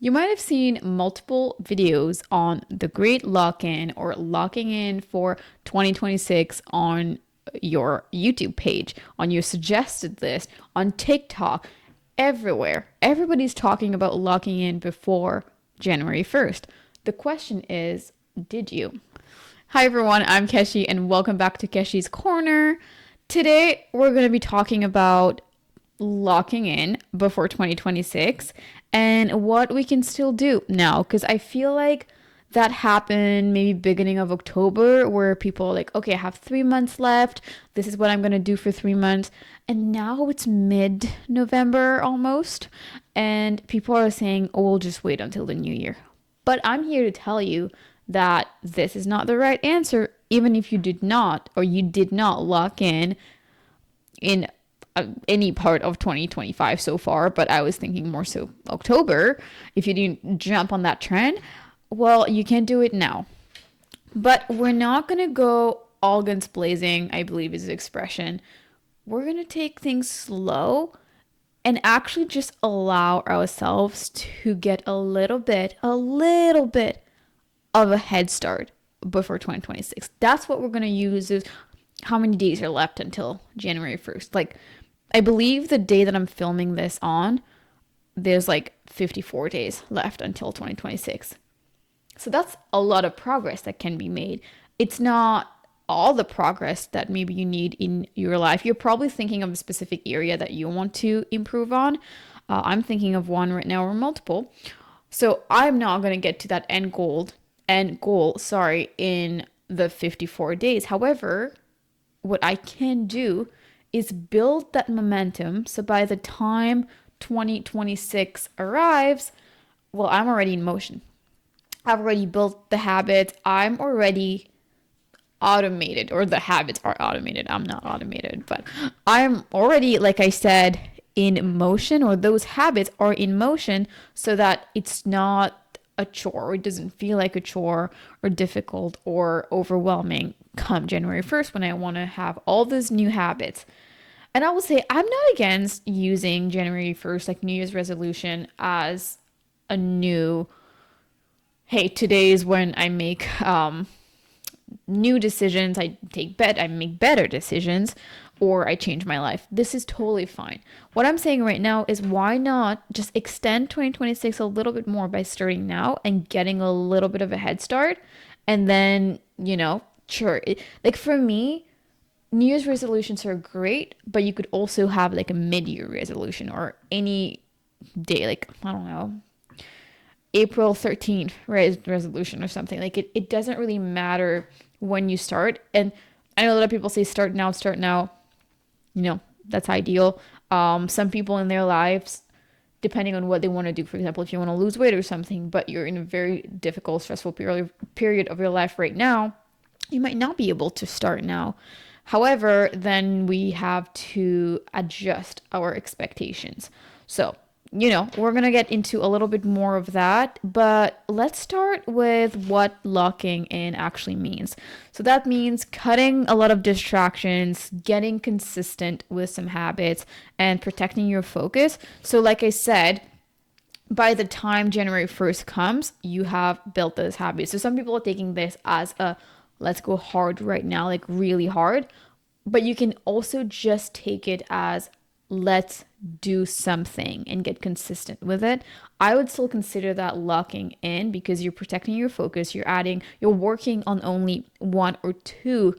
You might have seen multiple videos on the great lock-in or locking in for 2026 on your YouTube page, on your suggested list, on TikTok, everywhere. Everybody's talking about locking in before January 1st. The question is, did you? Hi everyone, I'm Keshi and welcome back to Keshi's Corner. Today we're going to be talking about locking in before 2026 and what we can still do now, because I feel like that happened maybe beginning of October where people are like, okay, I have 3 months left, this is what I'm going to do for 3 months, and now it's mid-November almost, and people are saying, oh, we'll just wait until the new year. But I'm here to tell you that this is not the right answer, even if you did not or you did not lock in any part of 2025 so far, but I was thinking more so October. If you didn't jump on that trend, well, you can do it now. But we're not going to go all guns blazing, I believe is the expression. We're going to take things slow and actually just allow ourselves to get a little bit of a head start before 2026. That's what we're going to use is how many days are left until January 1st. Like, I believe the day that I'm filming this on, there's like 54 days left until 2026. So that's a lot of progress that can be made. It's not all the progress that maybe you need in your life. You're probably thinking of a specific area that you want to improve on. I'm thinking of one right now or multiple. So I'm not going to get to that end goal, in the 54 days. However, what I can do is build that momentum. So by the time 2026 arrives, well, I'm already in motion. I've already built the habits. I'm already automated, or the habits are automated. I'm not automated, but I'm already, like I said, in motion, or those habits are in motion so that it's not a chore. It doesn't feel like a chore or difficult or overwhelming come January 1st when I want to have all these new habits. And I will say, I'm not against using January 1st, like New Year's resolution, as a new, hey, today is when I make new decisions. I make better decisions, or I change my life. This is totally fine. What I'm saying right now is, why not just extend 2026 a little bit more by starting now and getting a little bit of a head start, and then, sure. Like for me, New Year's resolutions are great, but you could also have like a mid-year resolution or any day, like, I don't know, April 13th resolution or something. Like it doesn't really matter when you start. And I know a lot of people say start now, start now. That's ideal. Some people in their lives, depending on what they want to do, for example, if you want to lose weight or something, but you're in a very difficult, stressful period of your life right now, you might not be able to start now. However, then we have to adjust our expectations. So, we're going to get into a little bit more of that, but let's start with what locking in actually means. So that means cutting a lot of distractions, getting consistent with some habits, and protecting your focus. So like I said, by the time January 1st comes, you have built those habits. So some people are taking this as a let's go hard right now, like really hard. But you can also just take it as let's do something and get consistent with it. I would still consider that locking in, because you're protecting your focus. You're working on only one or two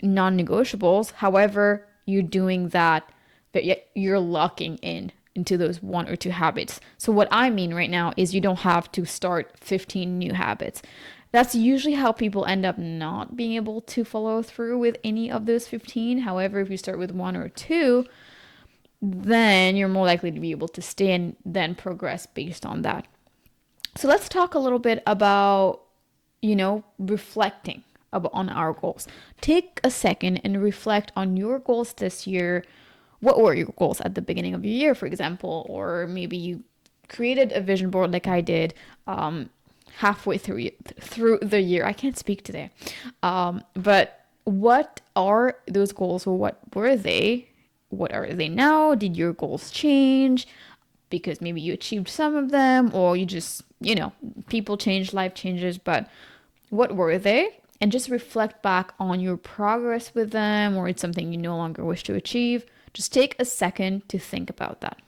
non-negotiables. However, you're doing that, but yet you're locking in into those one or two habits. So what I mean right now is you don't have to start 15 new habits. That's usually how people end up not being able to follow through with any of those 15. However, if you start with one or two, then you're more likely to be able to stay and then progress based on that. So let's talk a little bit about, reflecting on our goals. Take a second and reflect on your goals this year. What were your goals at the beginning of your year, for example? Or maybe you created a vision board like I did halfway through the year. I can't speak today. But what are those goals, or what were they? What are they now? Did your goals change? because maybe you achieved some of them, or you just, people change, life changes, but what were they? And just reflect back on your progress with them, or it's something you no longer wish to achieve. Just take a second to think about that.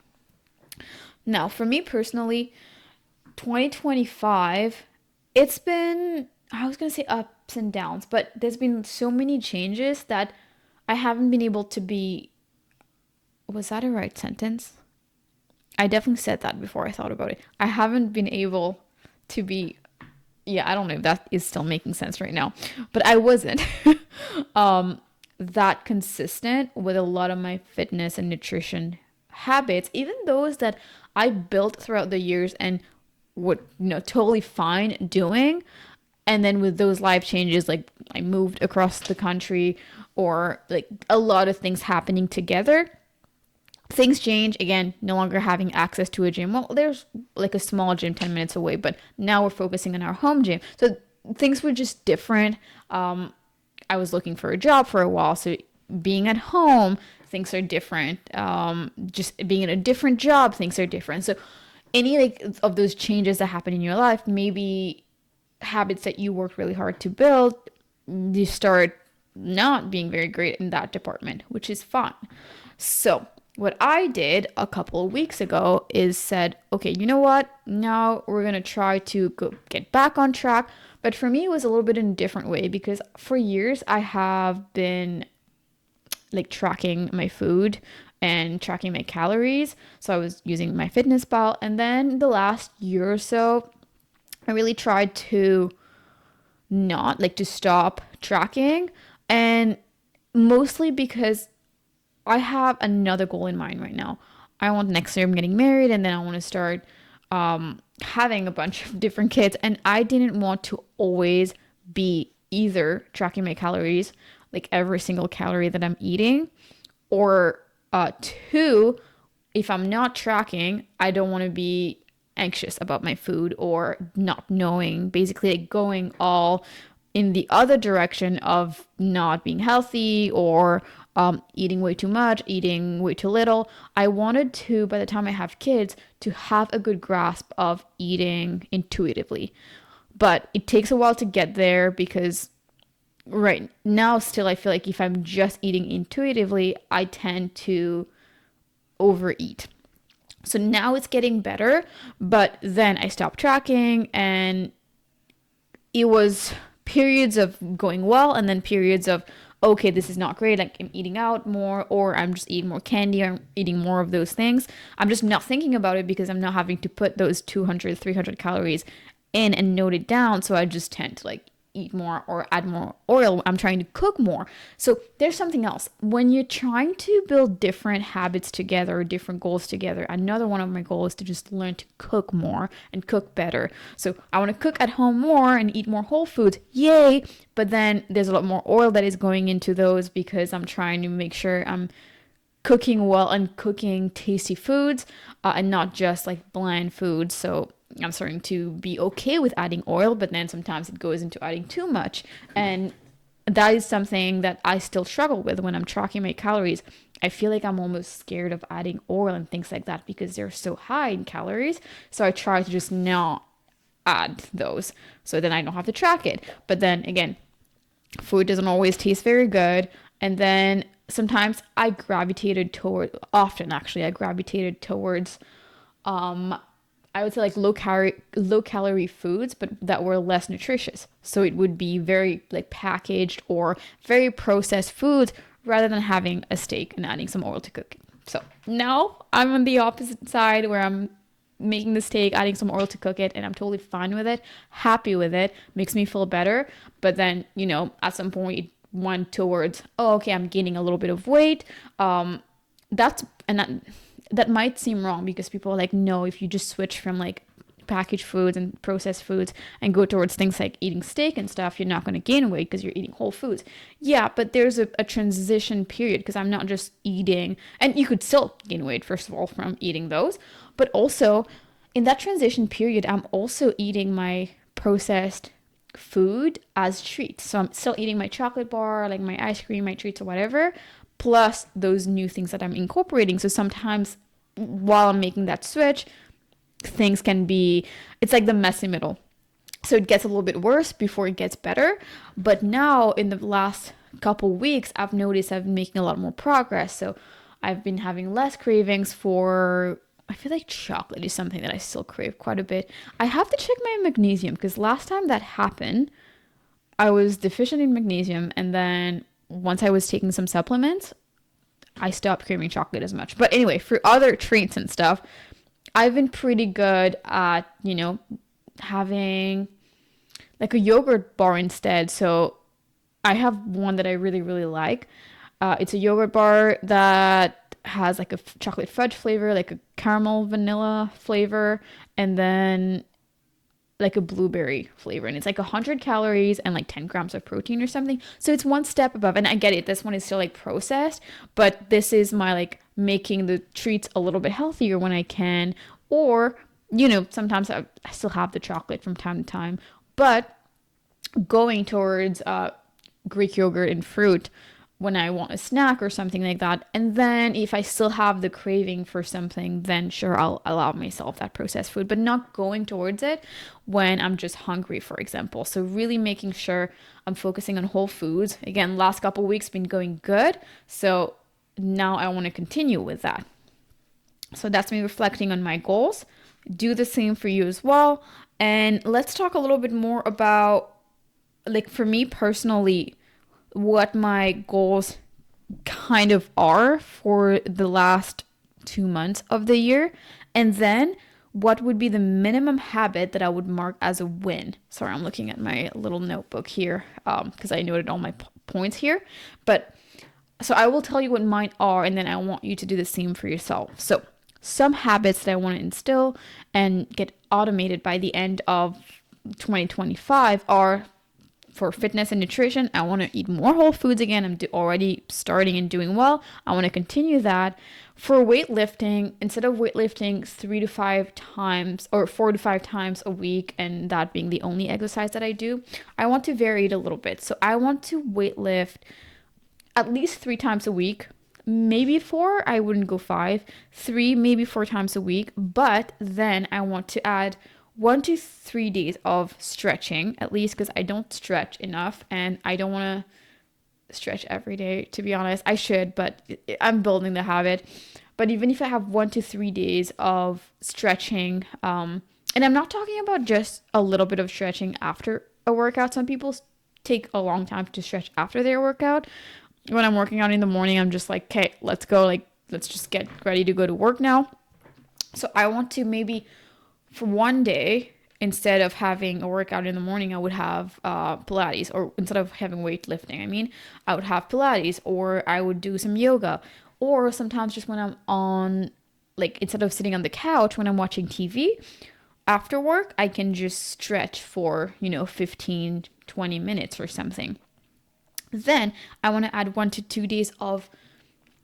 Now, for me personally, 2025, it's been, I was going to say ups and downs, but there's been so many changes that I haven't been able to be. Was that a right sentence? I definitely said that before I thought about it. I haven't been able to be, yeah, I don't know if that is still making sense right now, but I wasn't that consistent with a lot of my fitness and nutrition habits, even those that I built throughout the years and would, totally fine doing. And then with those life changes, like I moved across the country, or like a lot of things happening together, things change again. No longer having access to a gym. Well, there's like a small gym 10 minutes away, but now we're focusing on our home gym, so things were just different. I was looking for a job for a while, so being at home, things are different. Just being in a different job, things are different. So any like of those changes that happen in your life, maybe habits that you worked really hard to build, you start not being very great in that department, which is fine. So what I did a couple of weeks ago is said, okay, you know what? Now we're going to try to get back on track. But for me, it was a little bit in a different way, because for years I have been like tracking my food and tracking my calories. So I was using my fitness pal. And then the last year or so, I really tried to not like to stop tracking. And mostly because I have another goal in mind right now. I want next year I'm getting married, and then I want to start having a bunch of different kids. And I didn't want to always be either tracking my calories, like every single calorie that I'm eating, or two, if I'm not tracking, I don't want to be anxious about my food or not knowing, basically like going all in the other direction of not being healthy, or eating way too much, eating way too little. I wanted to, by the time I have kids, to have a good grasp of eating intuitively. But it takes a while to get there, because right now still I feel like if I'm just eating intuitively, I tend to overeat. So now it's getting better, but then I stopped tracking, and it was periods of going well, and then periods of, okay, this is not great, like I'm eating out more, or I'm just eating more candy, or I'm eating more of those things. I'm just not thinking about it because I'm not having to put those 200, 300 calories in and note it down. So I just tend to like eat more or add more oil. I'm trying to cook more. So there's something else. When you're trying to build different habits together, or different goals together, another one of my goals is to just learn to cook more and cook better. So I want to cook at home more and eat more whole foods. Yay! But then there's a lot more oil that is going into those, because I'm trying to make sure I'm cooking well and cooking tasty foods, and not just like bland foods. So I'm starting to be okay with adding oil, but then sometimes it goes into adding too much. And that is something that I still struggle with when I'm tracking my calories. I feel like I'm almost scared of adding oil and things like that because they're so high in calories. So I try to just not add those, so then I don't have to track it. But then again, food doesn't always taste very good. And then sometimes often actually, I gravitated towards I would say like low calorie foods, but that were less nutritious. So it would be very like packaged or very processed foods, rather than having a steak and adding some oil to cook it. So now I'm on the opposite side, where I'm making the steak, adding some oil to cook it, and I'm totally fine with it, happy with it, makes me feel better. But then, at some point it went towards, oh, okay, I'm gaining a little bit of weight. That might seem wrong, because people are like, no, if you just switch from like packaged foods and processed foods and go towards things like eating steak and stuff, you're not going to gain weight because you're eating whole foods. Yeah, but there's a transition period, because I'm not just eating, and you could still gain weight, first of all, from eating those, but also in that transition period, I'm also eating my processed food as treats. So I'm still eating my chocolate bar, like my ice cream, my treats or whatever, plus those new things that I'm incorporating. So sometimes while I'm making that switch, things can be, it's like the messy middle. So it gets a little bit worse before it gets better. But now in the last couple weeks, I've noticed I've been making a lot more progress. So I've been having less cravings for, I feel like chocolate is something that I still crave quite a bit. I have to check my magnesium because last time that happened, I was deficient in magnesium. And then once I was taking some supplements, I stopped craving chocolate as much. But anyway, for other treats and stuff, I've been pretty good at, having like a yogurt bar instead. So I have one that I really, really like. It's a yogurt bar that has like a chocolate fudge flavor, like a caramel vanilla flavor, and then like a blueberry flavor. And it's like 100 calories and like 10 grams of protein or something. So it's one step above. And I get it. This one is still like processed, but this is my like making the treats a little bit healthier when I can. Or, sometimes I still have the chocolate from time to time, but going towards Greek yogurt and fruit when I want a snack or something like that. And then if I still have the craving for something, then sure, I'll allow myself that processed food, but not going towards it when I'm just hungry, for example. So really making sure I'm focusing on whole foods. Again, last couple weeks been going good. So now I want to continue with that. So that's me reflecting on my goals. Do the same for you as well. And let's talk a little bit more about, like, for me personally, what my goals kind of are for the last 2 months of the year. And then what would be the minimum habit that I would mark as a win. Sorry, I'm looking at my little notebook here because I noted all my points here. But so I will tell you what mine are, and then I want you to do the same for yourself. So some habits that I want to instill and get automated by the end of 2025 are, for fitness and nutrition, I want to eat more whole foods again. I'm already starting and doing well. I want to continue that. For weightlifting, instead of weightlifting 3 to 5 times or 4 to 5 times a week, and that being the only exercise that I do, I want to vary it a little bit. So I want to weightlift at least 3 times a week. Maybe 4, I wouldn't go 5. 3, maybe 4 times a week. But then I want to add 1 to 3 days of stretching, at least, because I don't stretch enough and I don't want to stretch every day, to be honest. I should, but I'm building the habit. But even if I have 1 to 3 days of stretching, and I'm not talking about just a little bit of stretching after a workout. Some people take a long time to stretch after their workout. When I'm working out in the morning, I'm just like, okay, let's go. Like, let's just get ready to go to work now. So I want to maybe for one day, instead of having a workout in the morning, I would have Pilates, or instead of having weightlifting, I would have Pilates, or I would do some yoga, or sometimes just when I'm on, like, instead of sitting on the couch when I'm watching TV, after work, I can just stretch for, 15, 20 minutes or something. Then I want to add 1 to 2 days of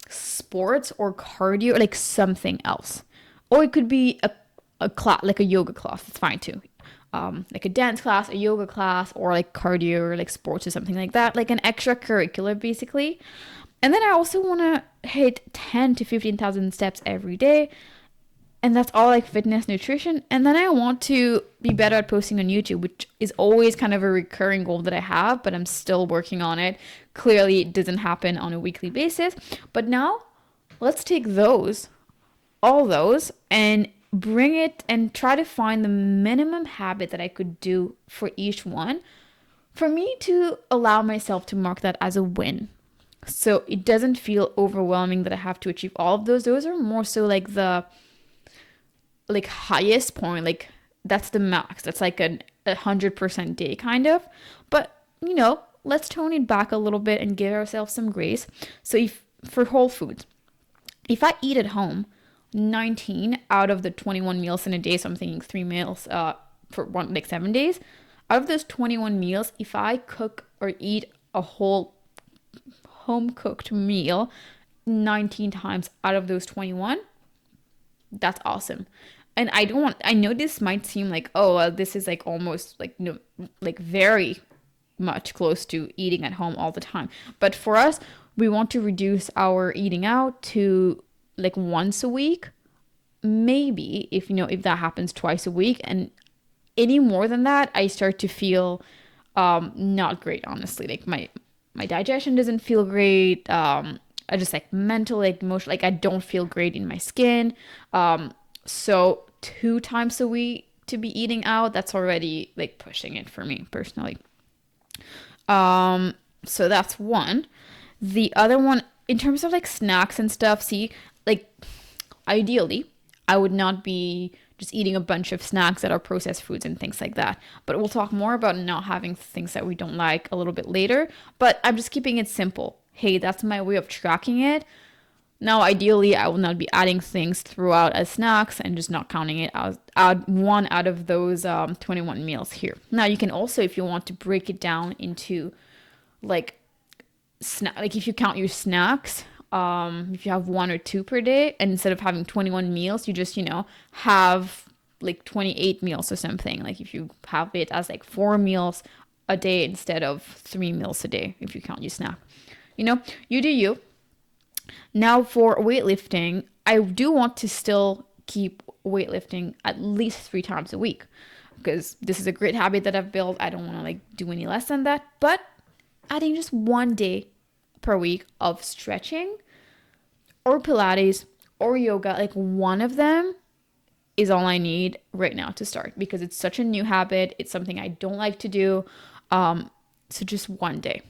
sports or cardio, like something else. Or it could be a class, like a yoga class. It's fine too. Like a dance class, a yoga class, or like cardio or like sports or something like that. Like an extracurricular, basically. And then I also want to hit 10 to 15,000 steps every day. And that's all like fitness, nutrition. And then I want to be better at posting on YouTube, which is always kind of a recurring goal that I have, but I'm still working on it. Clearly, it doesn't happen on a weekly basis. But now, let's take all those, and bring it and try to find the minimum habit that I could do for each one for me to allow myself to mark that as a win. So it doesn't feel overwhelming that I have to achieve all of those. Those are more so like the highest point, like that's the max. That's like a 100% day kind of. But let's tone it back a little bit and give ourselves some grace. So if for whole foods, if I eat at home 19 out of the 21 meals in a day, so I'm thinking 3 meals for 7 days, out of those 21 meals, if I cook or eat a whole home cooked meal 19 times out of those 21, that's awesome. And I know this might seem like, this is like almost like, like very much close to eating at home all the time. But for us, we want to reduce our eating out to like once a week, maybe if that happens twice a week, and any more than that, I start to feel not great, honestly. Like my digestion doesn't feel great. I just like mental, like emotional, like I don't feel great in my skin. So 2 times a week to be eating out, that's already like pushing it for me personally. So that's one. The other one, in terms of like snacks and stuff, see, like ideally, I would not be just eating a bunch of snacks that are processed foods and things like that. But we'll talk more about not having things that we don't like a little bit later. But I'm just keeping it simple. Hey, that's my way of tracking it. Now, ideally, I will not be adding things throughout as snacks and just not counting it as add one out of those 21 meals here. Now, you can also, if you want to break it down into like like if you count your snacks, if you have 1 or 2 per day, and instead of having 21 meals, you just have like 28 meals or something. Like if you have it as like 4 meals a day instead of 3 meals a day, if you count your snack, you do you. Now for weightlifting, I do want to still keep weightlifting at least 3 times a week, because this is a great habit that I've built. I don't want to like do any less than that, but adding just 1 day per week of stretching or Pilates or yoga, like one of them is all I need right now to start, because it's such a new habit. It's something I don't like to do. So just 1 day,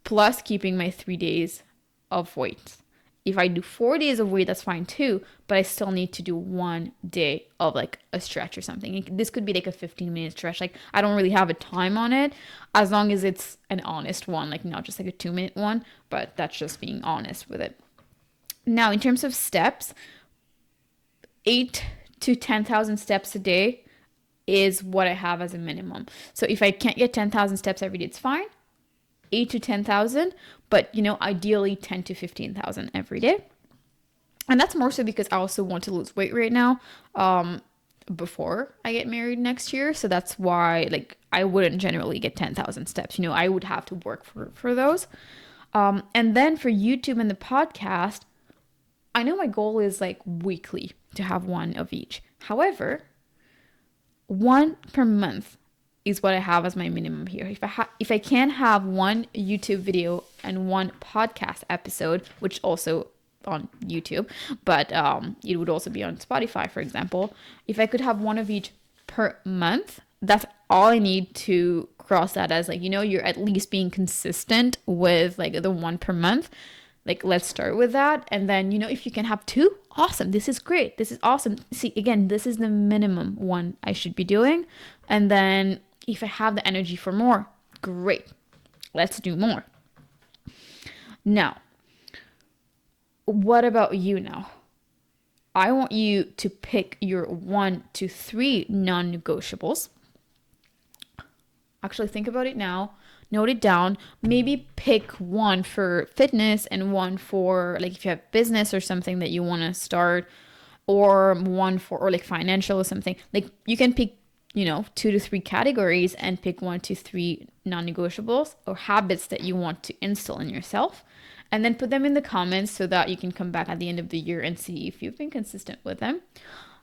plus keeping my 3 days of weight. If I do 4 days of weight, that's fine too, but I still need to do 1 day of like a stretch or something. This could be like a 15-minute stretch. Like I don't really have a time on it, as long as it's an honest one, like not just like a 2-minute one, but that's just being honest with it. Now, in terms of steps, 8 to 10,000 steps a day is what I have as a minimum. So if I can't get 10,000 steps every day, it's fine. 8 to 10,000, but ideally 10 to 15,000 every day. And that's more so because I also want to lose weight right now, before I get married next year. So that's why like I wouldn't generally get 10,000 steps. I would have to work for those. And then for YouTube and the podcast, I know my goal is like weekly to have one of each. However, one per month is what I have as my minimum here. If I can have one YouTube video and one podcast episode, which also on YouTube, but it would also be on Spotify, for example. If I could have one of each per month, that's all I need to cross that as like, you're at least being consistent with like the one per month. Like, let's start with that. And then, if you can have 2, awesome. This is great. This is awesome. See, again, this is the minimum one I should be doing. And then if I have the energy for more, great. Let's do more. Now, what about you now? I want you to pick your 1 to 3 non-negotiables. Actually, think about it now. Note it down. Maybe pick one for fitness and one for like if you have business or something that you want to start, or one for or like financial or something. Like you can pick 2 to 3 categories and pick 1 to 3 non-negotiables or habits that you want to instill in yourself, and then put them in the comments so that you can come back at the end of the year and see if you've been consistent with them.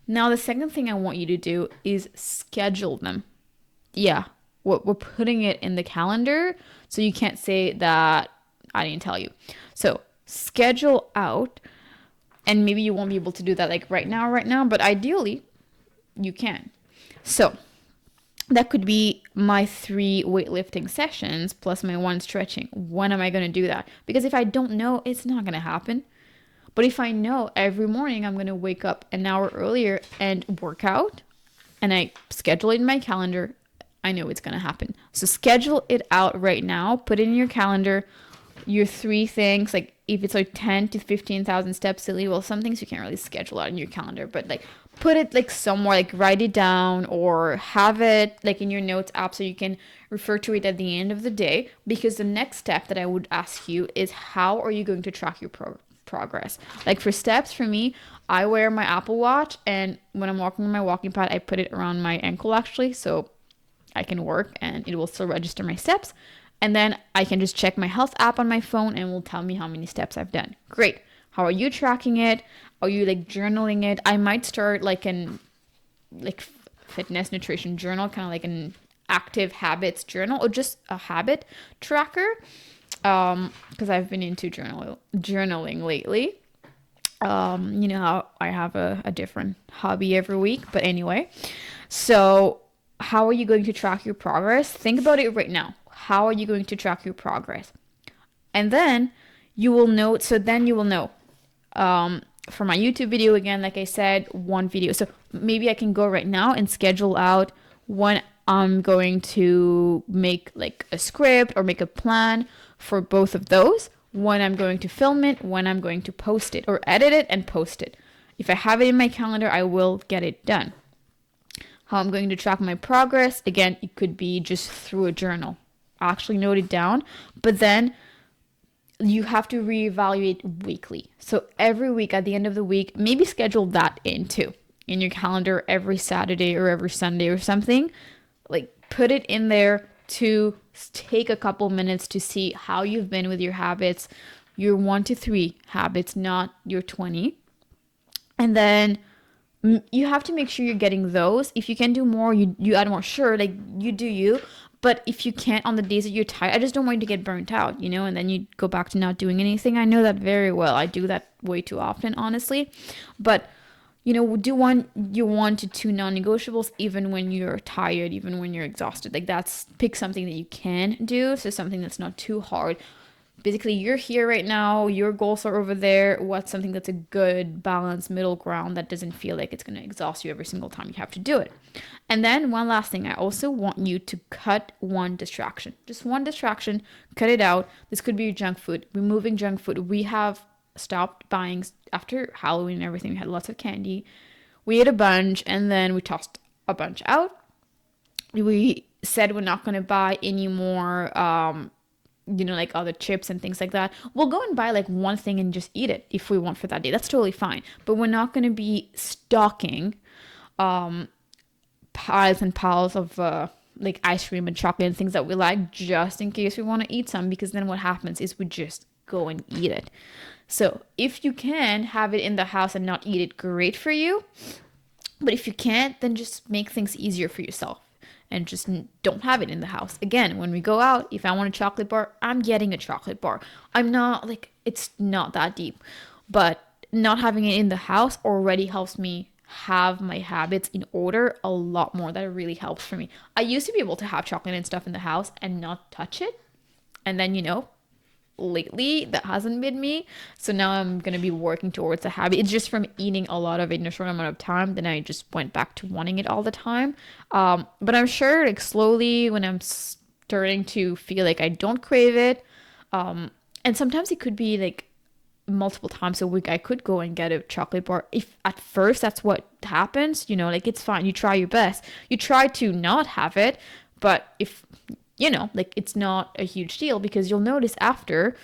Now, the second thing I want you to do is schedule them. Yeah, we're putting it in the calendar, so you can't say that I didn't tell you. So schedule out, and maybe you won't be able to do that like right now, but ideally you can. So that could be my 3 weightlifting sessions plus my 1 stretching. When am I going to do that? Because if I don't know, it's not going to happen. But if I know every morning I'm going to wake up an hour earlier and work out, and I schedule it in my calendar, I know it's going to happen. So schedule it out right now. Put it in your calendar. Your 3 things, like if it's like 10 to 15,000 steps, silly. Well, some things you can't really schedule out in your calendar, but like put it like somewhere, like write it down or have it like in your notes app so you can refer to it at the end of the day. Because the next step that I would ask you is, how are you going to track your progress? Like for steps, for me, I wear my Apple Watch, and when I'm walking on my walking pad, I put it around my ankle actually, so I can work and it will still register my steps. And then I can just check my health app on my phone and it will tell me how many steps I've done. Great. How are you tracking it? Are you like journaling it? I might start like an like fitness nutrition journal, kind of like an active habits journal or just a habit tracker. Because I've been into journaling lately. You know how I have a different hobby every week, but anyway. So, how are you going to track your progress? Think about it right now. How are you going to track your progress? And then you will know. So then you will know. For my YouTube video, again, like I said, one video. So maybe I can go right now and schedule out when I'm going to make like a script or make a plan for both of those, when I'm going to film it, when I'm going to post it or edit it and post it. If I have it in my calendar, I will get it done. How I'm going to track my progress, again, it could be just through a journal. I actually note it down, but then you have to reevaluate weekly. So every week at the end of the week, maybe schedule that in too in your calendar every Saturday or every Sunday or something. Like put it in there to take a couple minutes to see how you've been with your habits, your 1 to 3 habits, not your 20. And then you have to make sure you're getting those. If you can do more, you add more. Sure, like you do you. But if you can't on the days that you're tired, I just don't want you to get burnt out, you know, and then you go back to not doing anything. I know that very well. I do that way too often, honestly. But, you know, do your 1 to 2 non-negotiables even when you're tired, even when you're exhausted. Like pick something that you can do. So something that's not too hard. Basically, you're here right now, your goals are over there. What's something that's a good balanced middle ground that doesn't feel like it's going to exhaust you every single time you have to do it? And then one last thing, I also want you to cut one distraction. Just one distraction, cut it out. This could be junk food, removing junk food. We have stopped buying after Halloween and everything. We had lots of candy. We ate a bunch and then we tossed a bunch out. We said we're not going to buy any more you know, like other chips and things like that. We'll go and buy like one thing and just eat it if we want for that day. That's totally fine. But we're not going to be stocking piles and piles of like ice cream and chocolate and things that we like just in case we want to eat some, because then what happens is we just go and eat it. So if you can have it in the house and not eat it, great for you. But if you can't, then just make things easier for yourself and just don't have it in the house. Again, when we go out, if I want a chocolate bar, I'm getting a chocolate bar. I'm not like, it's not that deep. But not having it in the house already helps me have my habits in order a lot more. That really helps for me. I used to be able to have chocolate and stuff in the house and not touch it. And then, you know, lately that hasn't been me, so now I'm gonna be working towards a habit. It's just from eating a lot of it in a short amount of time, then I just went back to wanting it all the time. But I'm sure like slowly when I'm starting to feel like I don't crave it, and sometimes it could be like multiple times a week I could go and get a chocolate bar. If at first that's what happens, you know, like it's fine, you try your best, you try to not have it. But if you know, like it's not a huge deal, because you'll notice after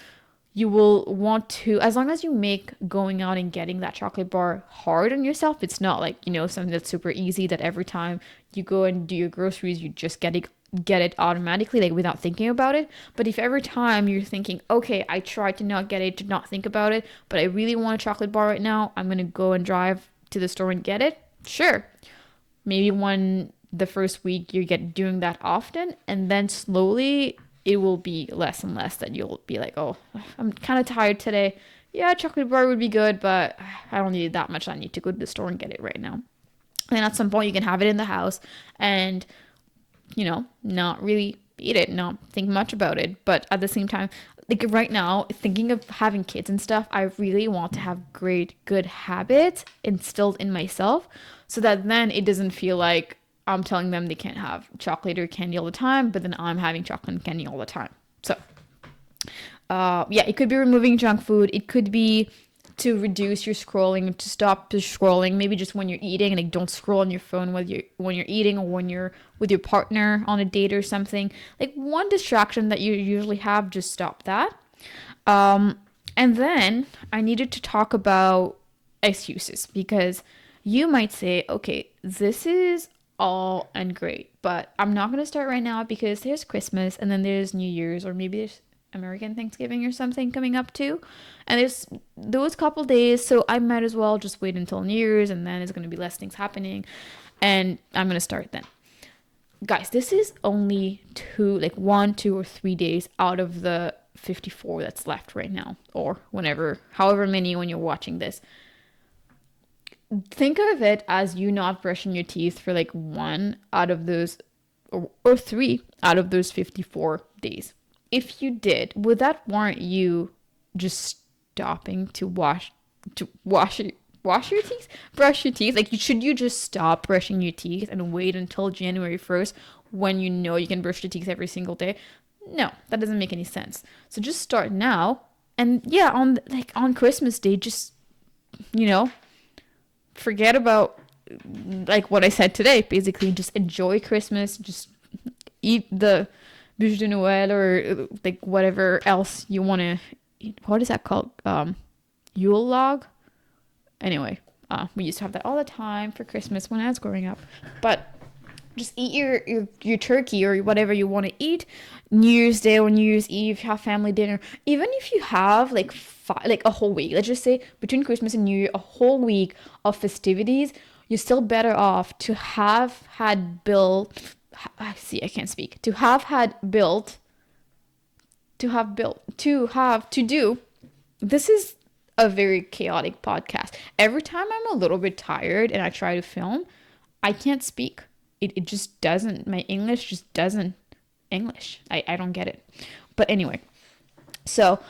you will want to, as long as you make going out and getting that chocolate bar hard on yourself, it's not like, you know, something that's super easy that every time you go and do your groceries, you just get it automatically, like without thinking about it. But if every time you're thinking, okay, I tried to not get it, to not think about it, but I really want a chocolate bar right now, I'm going to go and drive to the store and get it. Sure. Maybe the first week you get doing that often, and then slowly it will be less and less that you'll be like, oh, I'm kind of tired today. Yeah, chocolate bar would be good, but I don't need it that much. I need to go to the store and get it right now. And at some point you can have it in the house and, you know, not really eat it, not think much about it. But at the same time, like right now, thinking of having kids and stuff, I really want to have good habits instilled in myself, so that then it doesn't feel like I'm telling them they can't have chocolate or candy all the time, but then I'm having chocolate and candy all the time. So, yeah, it could be removing junk food. It could be to reduce your scrolling, to stop the scrolling. Maybe just when you're eating, like don't scroll on your phone when you're eating, or when you're with your partner on a date or something. Like one distraction that you usually have, just stop that. And then I needed to talk about excuses, because you might say, okay, this is all and great, but I'm not going to start right now because there's Christmas and then there's New Year's, or maybe there's American Thanksgiving or something coming up too. And there's those couple days, so I might as well just wait until New Year's, and then it's going to be less things happening, and I'm going to start then. Guys, this is only 1, 2, or 3 days out of the 54 that's left right now, or however many when you're watching this. Think of it as you not brushing your teeth for like 1 out of those, or 3 out of those 54 days. If you did, would that warrant you just stopping to wash your teeth, brush your teeth? Like, should you just stop brushing your teeth and wait until January 1st when you know you can brush your teeth every single day? No, that doesn't make any sense. So just start now, and yeah, on Christmas Day, just, forget about like what I said today. Basically, just enjoy Christmas, just eat the bûche de Noël, or like whatever else you want to eat. What is that called? Yule log? Anyway, we used to have that all the time for Christmas when I was growing up. But just eat your turkey or whatever you want to eat. New Year's Day or New Year's Eve, have family dinner. Even if you have like a whole week, let's just say between Christmas and New Year, a whole week of festivities, you're still better off to have had built. See, I can't speak. To do. This is a very chaotic podcast. Every time I'm a little bit tired and I try to film, I can't speak. It just doesn't, my English just doesn't English. I don't get it. But anyway, so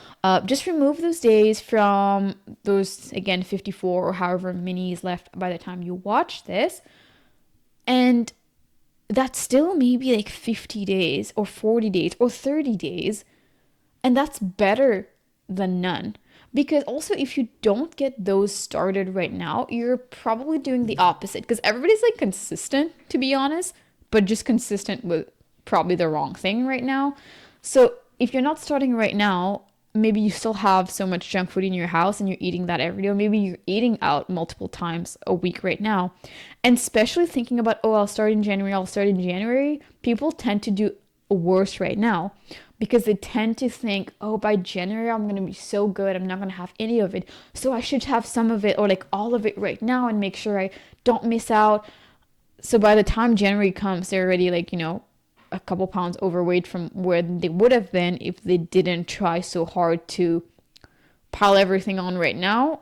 just remove those days from those, again, 54 or however many is left by the time you watch this. And that's still maybe like 50 days or 40 days or 30 days. And that's better than none. Because also, if you don't get those started right now, you're probably doing the opposite. Because everybody's like consistent, to be honest, but just consistent with probably the wrong thing right now. So if you're not starting right now, maybe you still have so much junk food in your house and you're eating that every day. Or maybe you're eating out multiple times a week right now. And especially thinking about, I'll start in January. People tend to do worse right now. Because they tend to think, by January, I'm going to be so good. I'm not going to have any of it. So I should have some of it or like all of it right now and make sure I don't miss out. So by the time January comes, they're already like, a couple pounds overweight from where they would have been if they didn't try so hard to pile everything on right now,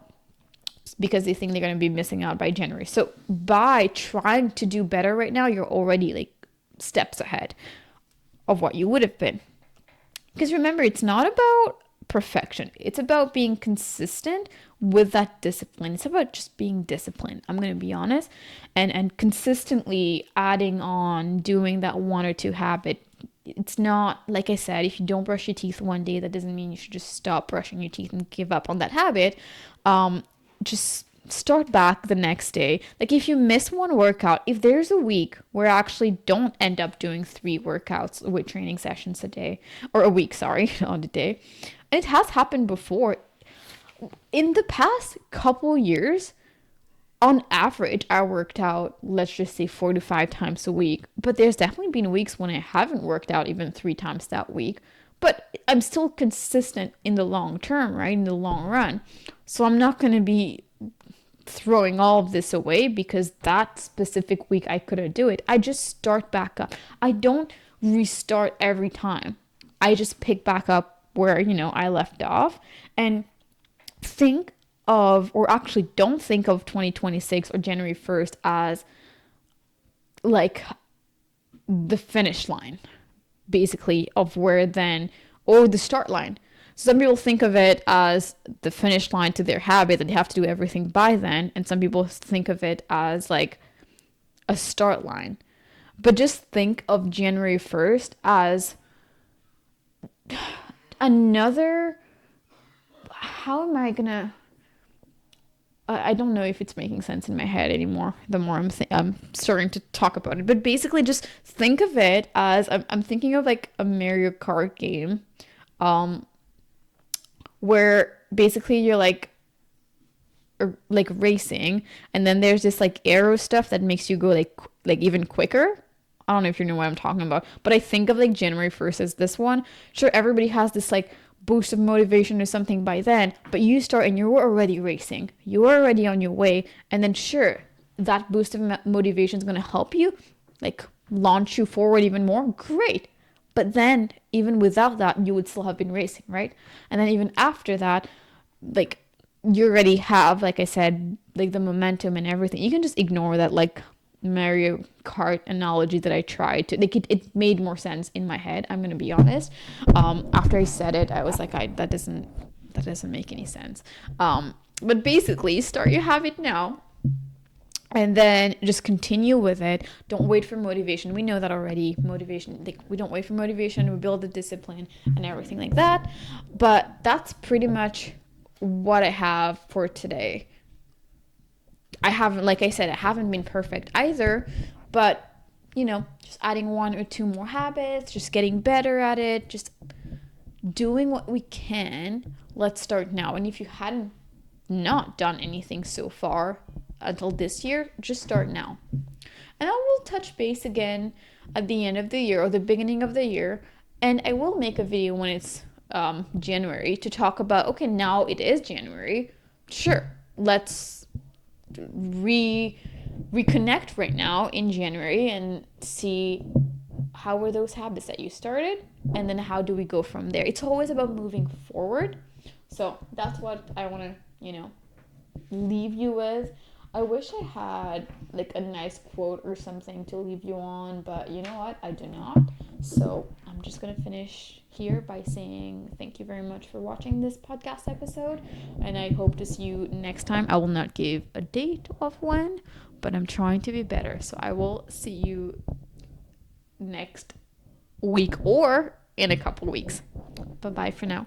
because they think they're going to be missing out by January. So by trying to do better right now, you're already like steps ahead of what you would have been. Because remember, it's not about perfection. It's about being consistent with that discipline. It's about just being disciplined. I'm going to be honest. And consistently adding on, doing that 1 or 2 habit. It's not, like I said, if you don't brush your teeth one day, that doesn't mean you should just stop brushing your teeth and give up on that habit. Just start back the next day. Like if you miss one workout, if there's a week where I actually don't end up doing 3 workouts with training sessions a day, or a week, on a day. It has happened before. In the past couple years, on average, I worked out, let's just say 4 to 5 times a week. But there's definitely been weeks when I haven't worked out even 3 times that week. But I'm still consistent in the long term, right? In the long run. So I'm not going to be throwing all of this away because that specific week I couldn't do it. I just start back up. I don't restart every time. I just pick back up where, I left off, and think of, or actually don't think of 2026 or January 1st as like the finish line, basically, of where then, or the start line. Some people think of it as the finish line to their habit, that they have to do everything by then. And some people think of it as like a start line. But just think of January 1st as another, how am I gonna, I don't know if it's making sense in my head anymore the more I'm starting to talk about it. But basically just think of it as, I'm thinking of like a Mario Kart game, where basically you're like racing, and then there's this like arrow stuff that makes you go like even quicker I don't know if you know what I'm talking about, but I think of like January 1st as this one. Sure, everybody has this like boost of motivation or something by then, but you start and you're already racing. You're already on your way. And then, sure, that boost of motivation is going to help you, like launch you forward even more. Great. But then, even without that, you would still have been racing, right? And then, even after that, like you already have, like I said, like the momentum and everything. You can just ignore that, like Mario Kart analogy that I tried to, like it made more sense in my head. I'm gonna be honest. After I said it, I was like, that doesn't make any sense. But basically, start your habit now, and then just continue with it. Don't wait for motivation. We know that already. Motivation, like we don't wait for motivation. We build the discipline and everything like that. But that's pretty much what I have for today. I haven't, like I said, I haven't been perfect either, but just adding one or two more habits, just getting better at it, just doing what we can. Let's start now. And if you hadn't not done anything so far until this year, just start now. And I will touch base again at the end of the year or the beginning of the year, and I will make a video when it's January to talk about, okay, now it is January. Sure, let's reconnect right now in January and see how were those habits that you started, and then how do we go from there. It's always about moving forward. So that's what I want to leave you with. I wish I had like a nice quote or something to leave you on, but you know what? I do not. So I'm just going to finish here by saying thank you very much for watching this podcast episode, and I hope to see you next time. I will not give a date of when, but I'm trying to be better. So I will see you next week or in a couple weeks. Bye bye for now.